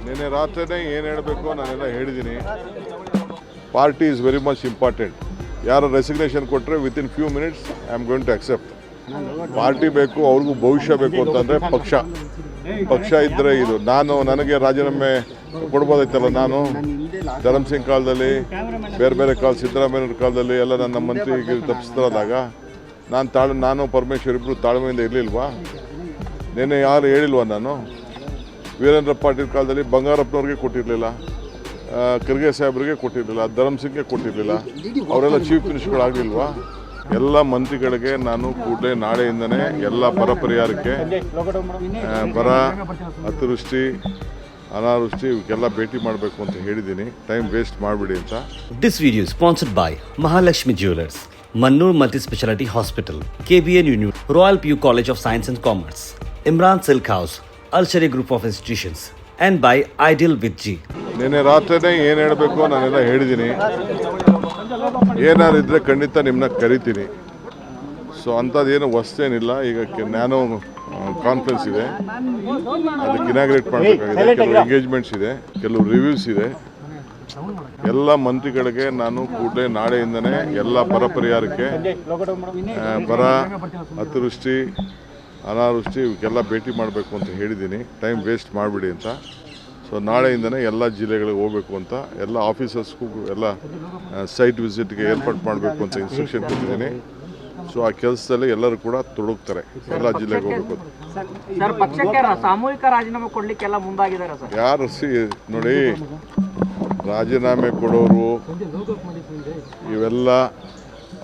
ನಿನ್ನೆ ರಾತ್ರಿನೇ ಏನು ಹೇಳಬೇಕು ನಾನೆಲ್ಲ ಹೇಳಿದ್ದೀನಿ. Party is very much important. ಯಾರು ರೆಸಿಗ್ನೇಷನ್ ಕೊಟ್ಟರೆ within few minutes I am going to accept. Party ಬೇಕು, ಅವ್ರಿಗೂ ಭವಿಷ್ಯ ಬೇಕು ಅಂತಂದರೆ ಪಕ್ಷ ಇದ್ದರೆ ಇದು. ನನಗೆ ರಾಜೀನಾಮೆ ಕೊಡ್ಬೋದೈತಲ್ಲ. ನಾನು ಧರ್ಮ್ ಸಿಂಗ್ ಕಾಲದಲ್ಲಿ, ಬೇರೆ ಕಾಲ ಸಿದ್ದರಾಮಯ್ಯವ್ರ ಕಾಲದಲ್ಲಿ ಎಲ್ಲ ನನ್ನ ಮಂತ್ರಿಗೆ ತಪ್ಪಿಸ್ತಾರಾದಾಗ ನಾನು ಪರಮೇಶ್ವರ್ ಇಬ್ಬರು ತಾಳ್ಮೆಯಿಂದ ಇರಲಿಲ್ವಾ? ನಿನ್ನೆ ಯಾರು ಹೇಳಿಲ್ವಾ? ನಾನು ವೀರೇಂದ್ರ ಪಾಟೀಲ್ ಕಾಲದಲ್ಲಿ ಬಂಗಾರಪ್ಪನವ್ರಿಗೆ ಕೊಟ್ಟಿರಲಿಲ್ಲ, ಖರ್ಗೆ ಸಾಹೇಬ್ರಿಗೆ ಕೊಟ್ಟಿರಲಿಲ್ಲ, ಧರ್ಮ್ ಸಿಂಗ್ಗೆ ಕೊಟ್ಟಿರಲಿಲ್ಲ. ಅವರೆಲ್ಲ ಚೀಫ್ ಮಿನಿಸ್ಟರ್ಗಳಾಗಲಿಲ್ವಾ? ಎಲ್ಲ ಮಂತ್ರಿಗಳಿಗೆ ನಾನು ಕೂಡಲೇ ನಾಳೆಯಿಂದನೇ ಎಲ್ಲ ಬರ ಪರಿಹಾರಕ್ಕೆ, ಬರ, ಅತಿವೃಷ್ಟಿ, ಅನಾವೃಷ್ಟಿ ಇವಕ್ಕೆಲ್ಲ ಭೇಟಿ ಮಾಡಬೇಕು ಅಂತ ಹೇಳಿದ್ದೀನಿ. ಟೈಮ್ ವೇಸ್ಟ್ ಮಾಡಬೇಡಿ ಅಂತ. This video is sponsored by Mahalakshmi Jewelers, Mannur Multi-Speciality Hospital, KBN Union, Royal PU College of Science and Commerce, Imran Silk House, Al-Shari Group of Institutions, and by Ideal with G. ನಿನ್ನೆ ರಾತ್ರಿನೇ ಏನು ಹೇಳಬೇಕು ನಾನೆಲ್ಲ ಹೇಳಿದ್ದೀನಿ. ಏನಾರು ಇದ್ದರೆ ಖಂಡಿತ ನಿಮ್ಮನ್ನ ಕರಿತೀನಿ. ಸೊ ಅಂಥದ್ದೇನು ಹೊಸ್ತೇನಿಲ್ಲ. ಈಗ ನ್ಯಾನೋ ಕಾನ್ಫರೆನ್ಸ್ ಇದೆ, ಅದಕ್ಕೆ ಇನಾಗ್ರೇಟ್ ಮಾಡಬೇಕಾಗಿದೆ. ಕೆಲವು ಎಂಗೇಜ್ಮೆಂಟ್ಸ್ ಇದೆ, ಕೆಲವು ರಿವ್ಯೂಸ್ ಇದೆ. ಎಲ್ಲ ಮಂತ್ರಿಗಳಿಗೆ ನಾನು ಕೂಡಲೇ ನಾಳೆಯಿಂದನೇ ಎಲ್ಲ ಬರ ಪರಿಹಾರಕ್ಕೆ, ಬರ, ಅತಿವೃಷ್ಟಿ, ಅನಾವೃಷ್ಟಿ ಇವಕ್ಕೆಲ್ಲ ಭೇಟಿ ಮಾಡಬೇಕು ಅಂತ ಹೇಳಿದ್ದೀನಿ. ಟೈಮ್ ವೇಸ್ಟ್ ಮಾಡಬೇಡಿ ಅಂತ. ಸೊ ನಾಳೆಯಿಂದನೇ ಎಲ್ಲ ಜಿಲ್ಲೆಗಳಿಗೆ ಹೋಗಬೇಕು ಅಂತ, ಎಲ್ಲ ಆಫೀಸರ್ಸ್ಗೂ ಎಲ್ಲ ಸೈಟ್ ವಿಸಿಟ್ಗೆ ಏರ್ಪಾಡು ಮಾಡಬೇಕು ಅಂತ ಇನ್ಸ್ಟ್ರಕ್ಷನ್ ಕೊಟ್ಟಿದ್ದೀನಿ. ಸೊ ಆ ಕೆಲಸದಲ್ಲಿ ಎಲ್ಲರೂ ಕೂಡ ತೊಡಗ್ತಾರೆ, ಎಲ್ಲ ಜಿಲ್ಲೆಗೆ ಹೋಗಬೇಕು. ಸರ್, ಪಕ್ಷಕ್ಕೆ ಸಾಮೂಹಿಕ ರಾಜೀನಾಮೆ ಕೊಡ್ಲಿಕ್ಕೆಲ್ಲ ಮುಂದಾಗಿದ್ದಾರೆ ಸರ್. ಯಾರು ನೋಡಿ, ರಾಜೀನಾಮೆ ಕೊಡೋರು ಇವೆಲ್ಲ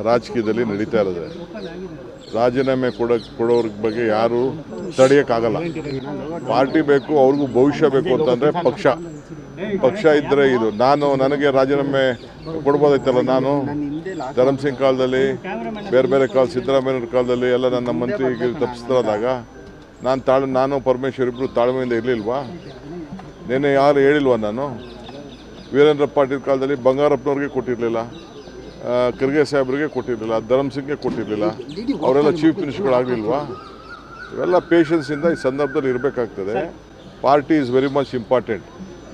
ರಾಜಕೀಯದಲ್ಲಿ ನಡೀತಾ ಇರೋದು. ರಾಜೀನಾಮೆ ಕೊಡೋರ ಬಗ್ಗೆ ಯಾರು ತಡೆಯೋಕ್ಕಾಗಲ್ಲ. ಪಾರ್ಟಿ ಬೇಕು, ಅವ್ರಿಗೂ ಭವಿಷ್ಯ ಬೇಕು ಅಂತಂದರೆ ಪಕ್ಷ ಇದ್ದರೆ ಇದು. ನನಗೆ ರಾಜೀನಾಮೆ ಕೊಡ್ಬೋದೈತಲ್ಲ. ನಾನು ಧರ್ಮ್ ಸಿಂಗ್ ಕಾಲದಲ್ಲಿ, ಬೇರೆ ಕಾಲ ಸಿದ್ದರಾಮಯ್ಯವ್ರ ಕಾಲದಲ್ಲಿ ಎಲ್ಲ ನನ್ನ ಮಂತ್ರಿಗೆ ತಪ್ಪಿಸ್ತಾರಾದಾಗ ನಾನು ಪರಮೇಶ್ವರ್ ಇಬ್ಬರು ತಾಳ್ಮೆಯಿಂದ ಇರಲಿಲ್ವಾ? ನಿನ್ನೆ ಯಾರು ಹೇಳಿಲ್ವಾ? ನಾನು ವೀರೇಂದ್ರ ಪಾಟೀಲ್ ಕಾಲದಲ್ಲಿ ಬಂಗಾರಪ್ಪನವ್ರಿಗೆ ಕೊಟ್ಟಿರಲಿಲ್ಲ, ಖರ್ಗೆ ಸಾಹೇಬ್ರಿಗೆ ಕೊಟ್ಟಿರಲಿಲ್ಲ, ಧರ್ಮ್ ಸಿಂಗ್ಗೆ ಕೊಟ್ಟಿರಲಿಲ್ಲ. ಅವರೆಲ್ಲ ಚೀಫ್ ಮಿನಿಸ್ಟರ್ಗಳಾಗಲಿಲ್ವಾ? ಇವೆಲ್ಲ ಪೇಷನ್ಸಿಂದ ಈ ಸಂದರ್ಭದಲ್ಲಿ ಇರಬೇಕಾಗ್ತದೆ. Party is very much important.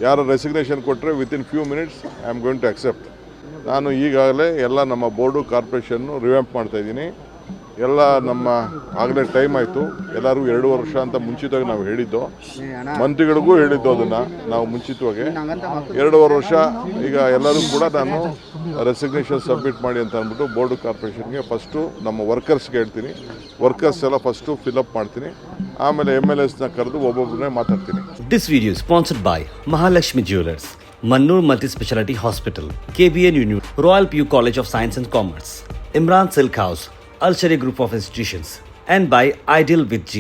ಯಾರು ರೆಸಿಗ್ನೇಷನ್ ಕೊಟ್ಟರೆ within few minutes I am going to accept. ನಾನು ಈಗಾಗಲೇ ಎಲ್ಲ ನಮ್ಮ ಬೋರ್ಡು, ಕಾರ್ಪೊರೇಷನ್ನು ರಿವ್ಯಾಂಪ್ ಮಾಡ್ತಾಯಿದ್ದೀನಿ. ಎಲ್ಲ ಆಗಲೇ ಟೈಮ್ ಆಯಿತು. ಎಲ್ಲರಿಗೂ 2 ವರ್ಷ ಅಂತ ಮುಂಚಿತವಾಗಿ ನಾವು ಹೇಳಿದ್ದು, ಮಂತ್ರಿಗಳಿಗೂ ಹೇಳಿದ್ದು. ಅದನ್ನು ನಾವು ಮುಂಚಿತವಾಗಿ 2 ವರ್ಷ. ಈಗ ಎಲ್ಲರೂ ಕೂಡ ನಾನು ರೆಸಿಗ್ನೇಷನ್ ಸಬ್ಮಿಟ್ ಮಾಡಿ ಅಂತ ಅಂದ್ಬಿಟ್ಟು ಬೋರ್ಡು, ಕಾರ್ಪೊರೇಷನ್ಗೆ ಫಸ್ಟು ನಮ್ಮ ವರ್ಕರ್ಸ್ಗೆ ಹೇಳ್ತೀನಿ. ವರ್ಕರ್ಸ್ ಎಲ್ಲ ಫಸ್ಟು ಫಿಲಪ್ ಮಾಡ್ತೀನಿ, ಆಮೇಲೆ MLAsನ ಕರೆದು ಒಬ್ಬೊಬ್ಬರನ್ನೇ ಮಾತಾಡ್ತೀನಿ. This video is sponsored by Mahalakshmi Jewelers, Mannur Multi-Speciality Hospital, KBN Union, Royal PU College of Science and Commerce, Imran Silk House, Al-Shari Group of Institutions, and by Ideal with G.